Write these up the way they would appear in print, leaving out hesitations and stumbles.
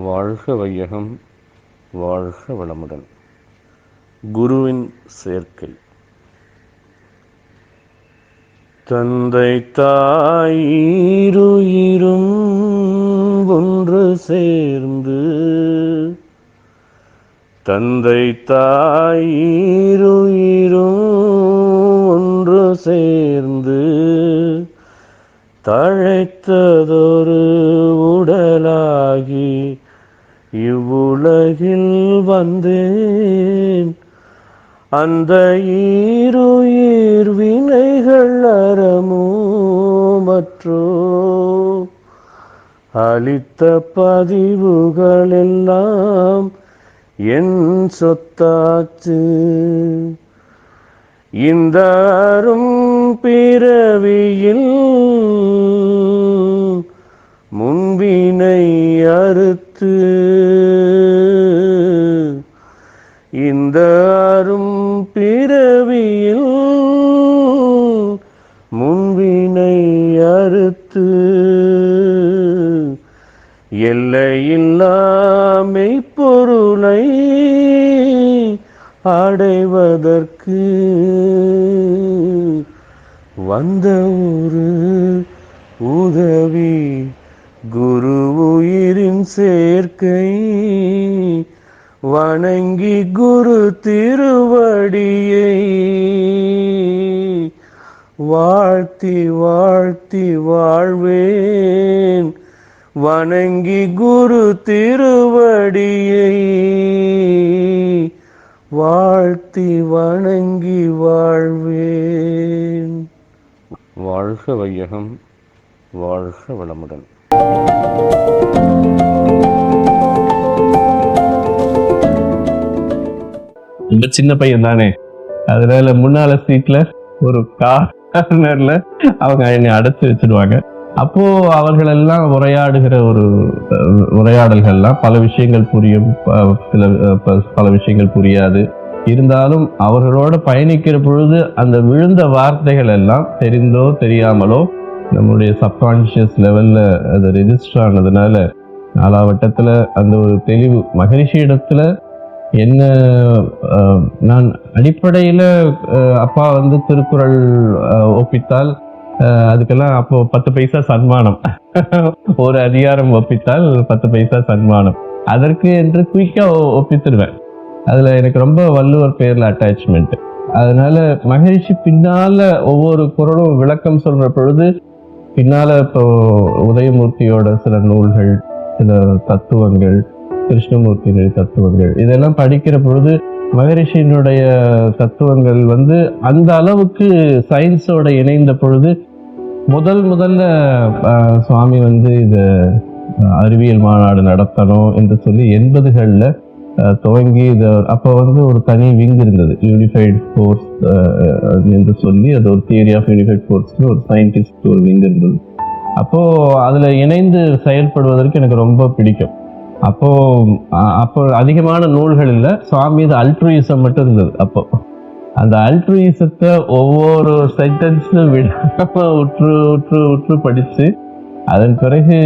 வாழ்க வையகம், வாழ்க வளமுடன். குருவின் சேர்க்கை. தந்தை தாயிருயிரும் ஒன்று சேர்ந்து, தந்தை தாயிருயிரும் ஒன்று சேர்ந்து தழைத்ததொரு உடலாகி இவ்வுலகில் வந்தேன். அந்த ஈருயிர் வினைகள் அறமோ மற்றோ அளித்த பதிவுகள் எல்லாம் என் சொத்தாச்சு. இந்த அரும் பிறவியில் முன்பினை அறுத்து, இந்த அரும் பிறவியில் முன்பினை அறுத்து எல்லையில்லா மெய்ப்பொருளை அடைவதற்கு வந்த ஒரு உதவி குரு உயிரின் சேர்க்கை. வணங்கி குரு திருவடியை வாழ்த்தி வாழ்த்தி வாழ்வேன். வணங்கி குரு திருவடியை வாழ்த்தி வணங்கி வாழ்வேன். வாழ்க வையகம், வாழ்க வளமுடன். ரொம்ப சின்ன பையன் தானே, அதனால முன்னால சீட்ல ஒரு கார்னர்ல அவங்க என்னை அடைச்சு வச்சிடுவாங்க. அப்போ அவர்கள் எல்லாம் உரையாடுகிற ஒரு உரையாடல்கள்லாம் பல விஷயங்கள் புரியும், பல விஷயங்கள் புரியாது. இருந்தாலும் அவர்களோட பயணிக்கிற பொழுது அந்த விழுந்த வார்த்தைகள் எல்லாம் தெரிந்தோ தெரியாமலோ நம்முடைய சப்கான்ஷியஸ் லெவல்ல அது ரெஜிஸ்டர் ஆனதுனால நாலாவட்டத்துல அந்த ஒரு தெளிவு மகரிஷி இடத்துல என்ன. நான் அடிப்படையில அப்பா திருக்குறள் ஒப்பித்தால் அதுக்கெல்லாம் அப்போ 10 பைசா சன்மானம், ஒரு அதிகாரம் ஒப்பித்தால் 10 பைசா சன்மானம், அதற்கு என்று குயிக்கா ஒப்பித்துருவேன். அதுல எனக்கு ரொம்ப வள்ளுவர் பேர்ல அட்டாச்மெண்ட். அதனால மகரிஷி பின்னால ஒவ்வொரு குறளும் விளக்கம் சொல்ற பொழுது பின்னால இப்போ உதயமூர்த்தியோட சில நூல்கள், சில தத்துவங்கள், கிருஷ்ணமூர்த்தியினுடைய தத்துவங்கள், இதெல்லாம் படிக்கிற பொழுது மகரிஷியினுடைய தத்துவங்கள் அந்த அளவுக்கு சயின்ஸோட இணைந்த பொழுது முதல்ல சுவாமி இத அறிவியல் மாநாடு நடத்தணும் என்று சொல்லி 80களில் துவங்கி அப்போ ஒரு தனி விங் இருந்தது, யூனிஃபைடு ஃபோர்ஸ் என்று சொல்லி, அது ஒரு தியரி ஆஃப் யூனிஃபைடு ஃபோர்ஸ்னு ஒரு சயின்டிஸ்ட் ஒரு விங் இருந்தது. அப்போ அதுல இணைந்து செயல்படுவதற்கு எனக்கு ரொம்ப பிடிக்கும். அப்போ அதிகமான நூல்கள் இல்லை, சுவாமி இது அல்ட்ருயிசம் மட்டும் இருந்தது. அப்போ அந்த அல்ட்ருயிசத்தை ஒவ்வொரு சென்டென்ஸும் விடாம உற்று உற்று உற்று படிச்சு, அதன் பிறகு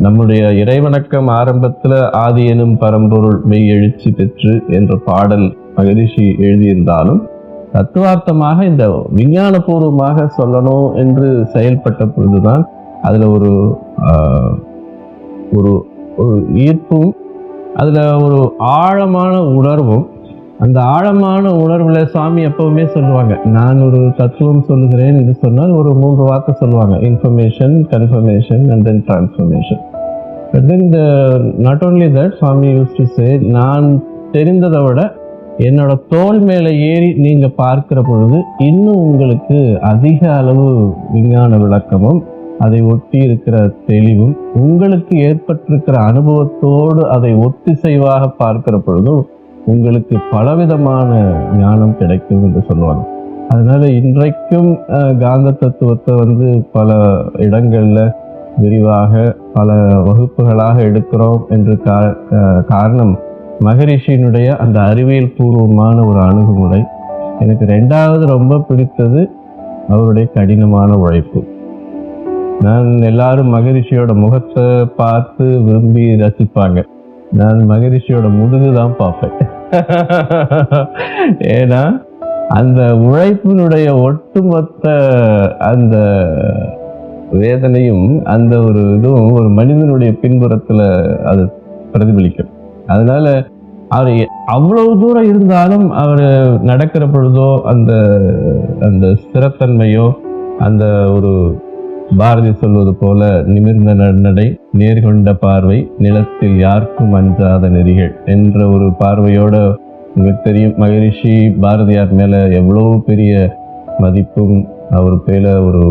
நம்முடைய இறைவணக்கம் ஆரம்பத்துல ஆதி எனும் பரம்பொருள் மெய் எழுச்சி பெற்று என்ற பாடல் மகரிஷி எழுதியிருந்தாலும் தத்துவார்த்தமாக இந்த விஞ்ஞானபூர்வமாக சொல்லணும் என்று செயல்பட்ட பொழுதுதான் அதுல ஒரு ஈர்ப்பும், அதுல ஒரு ஆழமான உணர்வும். அந்த ஆழமான உணர்வுல சுவாமி எப்பவுமே சொல்லுவாங்க, நான் ஒரு தத்துவம் சொல்லுகிறேன் என்று சொன்னால் ஒரு 3 வார்த்தை சொல்லுவாங்க: information, confirmation and then transformation. But then not only that, Swami used to say, நான் தெரிந்ததை விட என்னோட தோல் மேல ஏறி நீங்க பார்க்கிற பொழுது இன்னும் உங்களுக்கு அதிக அளவு விஞ்ஞான விளக்கமும் அதை ஒட்டி இருக்கிற தெளிவும், உங்களுக்கு ஏற்பட்டிருக்கிற அனுபவத்தோடு அதை ஒத்திசைவாக பார்க்கிற பொழுதும் உங்களுக்கு பலவிதமான ஞானம் கிடைக்கும் என்று சொல்லுவாங்க. அதனால இன்றைக்கும் காந்த தத்துவத்தை பல இடங்கள்ல விரிவாக பல வகுப்புகளாக எடுக்கிறோம் என்று காரணம் மகரிஷியினுடைய அந்த அறிவியல் பூர்வமான ஒரு அணுகுமுறை. எனக்கு 2வது ரொம்ப பிடித்தது அவருடைய கடினமான உழைப்பு. நான் எல்லாரும் மகரிஷியோட முகத்தை பார்த்து விரும்பி ரசிப்பாங்க. நான் மகரிஷியோட முதுகு தான் பார்ப்பேன். ஏன்னா அந்த உழைப்பினுடைய ஒட்டுமொத்த அந்த வேதனையும் அந்த ஒரு இதுவும் ஒரு மனிதனுடைய பின்புறத்துல அது பிரதிபலிக்கும். அதனால அவர் அவ்வளவு தூரம் இருந்தாலும் அவர் நடக்கிற பொழுதோ அந்த அந்த ஸ்திரத்தன்மையோ, அந்த ஒரு பாரதி சொல்வது போல நிமிர்ந்த நடை, நேர்கொண்ட பார்வை, நிலத்தில் யாருக்கும் அஞ்சாத நெறிகள் என்ற ஒரு பார்வையோட, உங்களுக்கு தெரியும் மகரிஷி பாரதியார் மேல எவ்வளவு பெரிய மதிப்பும் அவர் மேல ஒரு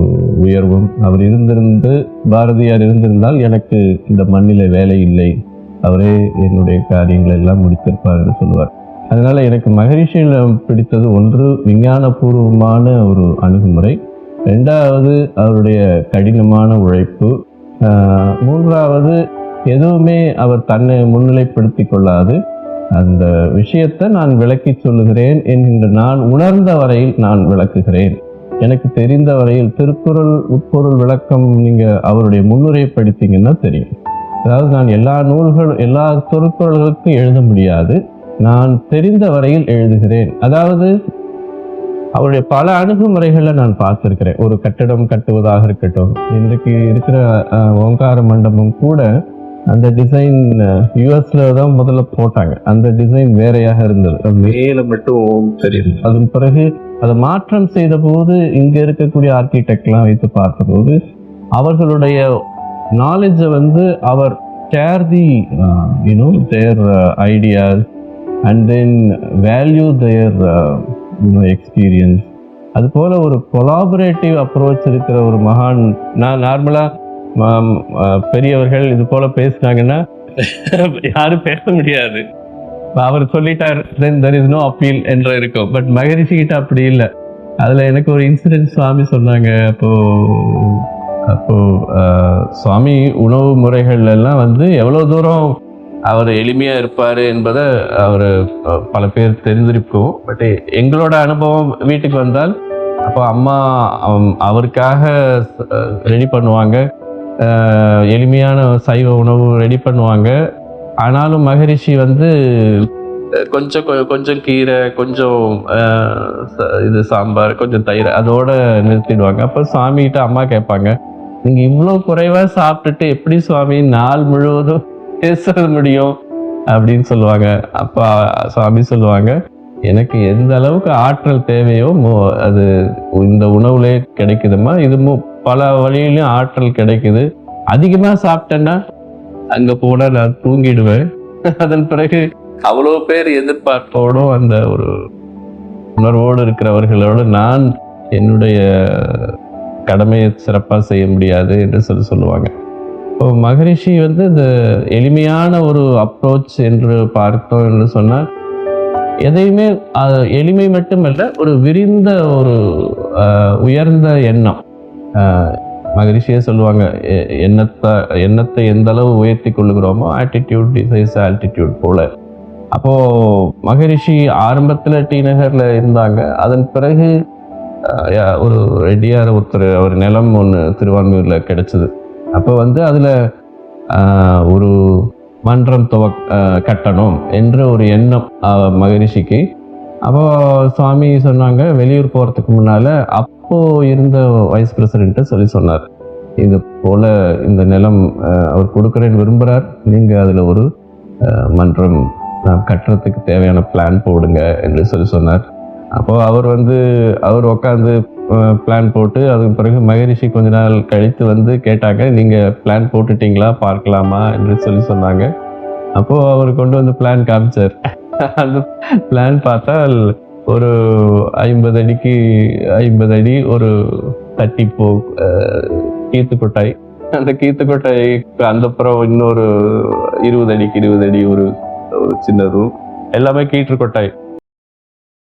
உயர்வும். அவர் இருந்திருந்து, பாரதியார் இருந்திருந்தால் எனக்கு இந்த மண்ணில வேலை இல்லை, அவரே என்னுடைய காரியங்களை எல்லாம் முடித்திருப்பார் என்று சொல்லுவார். அதனால எனக்கு மகரிஷியில பிடித்தது ஒன்று விஞ்ஞானபூர்வமான ஒரு அணுகுமுறை, ரெண்டாவது அவருடைய கடினமான உழைப்பு, மூன்றாவது எதுவுமே அவர் தன்னை முன்னிலைப்படுத்தி கொள்ளாது. அந்த விஷயத்தை நான் விளக்கி சொல்லுகிறேன் என்கின்ற, நான் உணர்ந்த வரையில் நான் விளக்குகிறேன். எனக்கு தெரிந்த வரையில் திருக்குறள் உட்பொருள் விளக்கம் நீங்க அவருடைய முன்னுரையை படித்தீங்கன்னா தெரியும். அதாவது நான் எல்லா திருக்குறள்களுக்கும் எழுத முடியாது, நான் தெரிந்த வரையில் எழுதுகிறேன். அதாவது அவருடைய பல அணுகுமுறைகளை நான் பார்த்திருக்கிறேன். ஒரு கட்டிடம் கட்டுவதாக இருக்கட்டும், இன்றைக்கு இருக்கிற ஓங்கார மண்டபம் கூட அந்த டிசைன் யூஎஸ்ல தான் முதல்ல போட்டாங்க. அந்த டிசைன் வேறையாக இருந்தது, மேல மட்டும் தெரியுது. அதன் பிறகு அதை மாற்றம் செய்த போது இங்க இருக்கக்கூடிய ஆர்கிடெக்ட்லாம் வைத்து பார்த்தபோது அவர்களுடைய நாலேஜை அவர் share the their ideas and then value their experience. அது போல ஒரு கொலாபரேட்டிவ் அப்ரோச் இருக்கிற ஒரு மகான். நான் நார்மலா பெரியவர்கள் இது போல பேசினாங்கன்னா யாரும் பேச முடியாது, அவர் சொல்லிட்டார் then there is no appeal என்ற இருக்கும். பட் மகரிஷி கிட்ட அப்படி இல்லை. அதுல எனக்கு ஒரு இன்சிடென்ட் சுவாமி சொன்னாங்க. அப்போ சுவாமி உணவு முறைகள் எல்லாம் எவ்வளவு தூரம் அவர் எளிமையா இருப்பாரு என்பதை அவர் பல பேர் தெரிஞ்சிருக்கும். பட் எங்களோட அனுபவம் வீட்டுக்கு வந்தால் அப்போ அம்மா அவருக்காக ரெடி பண்ணுவாங்க, எளிமையான சைவ உணவு ரெடி பண்ணுவாங்க. ஆனாலும் மகரிஷி கொஞ்சம் கீரை, கொஞ்சம் இது சாம்பார், கொஞ்சம் தயிர் அதோட நிறுத்திடுவாங்க. அப்போ சுவாமிகிட்ட அம்மா கேட்பாங்க, நீங்க இவ்வளவு குறைவா சாப்பிட்டுட்டு எப்படி சுவாமி நாள் முழுவதும் பேசுறது முடியும் அப்படின்னு சொல்லுவாங்க. அப்ப சுவாமி சொல்லுவாங்க, எனக்கு எந்த அளவுக்கு ஆற்றல் தேவையோ அது இந்த உணவுலே கிடைக்குதுமா, இது பல வழியிலும் ஆற்றல் கிடைக்குது. அதிகமா சாப்பிட்டேன்னா அங்க போனா நான் தூங்கிடுவேன். அதன் பிறகு அவ்வளவு பேர் எதிர்பார்ப்போடும் அந்த ஒரு உணர்வோடு இருக்கிறவர்களோடு நான் என்னுடைய கடமையை சிறப்பாக செய்ய முடியாது என்று சொல்லுவாங்க. இப்போ மகரிஷி இந்த எளிமையான ஒரு அப்ரோச் என்று பார்த்தோம் என்று சொன்னால், எதையுமே எளிமை மட்டுமல்ல, ஒரு விரிந்த ஒரு உயர்ந்த எண்ணம். மகரிஷியே சொல்லுவாங்க, எண்ணத்தை எந்த அளவு உயர்த்தி கொள்ளுகிறோமோ ஆட்டிடியூட் டிசைஸ் ஆல்டிடியூட் போல. அப்போ மகரிஷி ஆரம்பத்துல டி நகர்ல இருந்தாங்க. அதன் பிறகு ஒரு ரெட்டியார் ஒருத்தர், அவர் நிலம் ஒன்று திருவான்மையூர்ல கிடைச்சது. அப்போ அதுல ஒரு மன்றம் கட்டணும் என்ற ஒரு எண்ணம் மகரிஷிக்கு. அப்போ சுவாமி சொன்னாங்க, வெளியூர் போறதுக்கு முன்னால அப்போ இருந்த வைஸ் பிரசிடென்ட் சொல்லி சொன்னார், இது போல இந்த நிலம் அவர் கொடுக்குறேன்னு விரும்புறார், நீங்க அதுல ஒரு மன்றம் கட்டுறதுக்கு தேவையான பிளான் போடுங்க என்று சொல்லி சொன்னார். அப்போ அவர் உட்காந்து பிளான் போட்டு, அதுக்கு பிறகு மகரிஷி கொஞ்ச நாள் கழித்து கேட்டாங்க, நீங்க பிளான் போட்டுட்டீங்களா, பார்க்கலாமா என்று சொல்லி சொன்னாங்க. அப்போ அவர் கொண்டு பிளான் காமிச்சார். அந்த பிளான் பார்த்தால் ஒரு 50 அடிக்கு 50 அடி ஒரு தட்டிப்போ கீத்துக்கொட்டாய், அந்த கீத்துக்கொட்டாய்க்கு அந்த புறம் இன்னொரு 20 அடிக்கு 20 அடி ஒரு சின்ன ரூம், எல்லாமே கீற்று கொட்டாய்.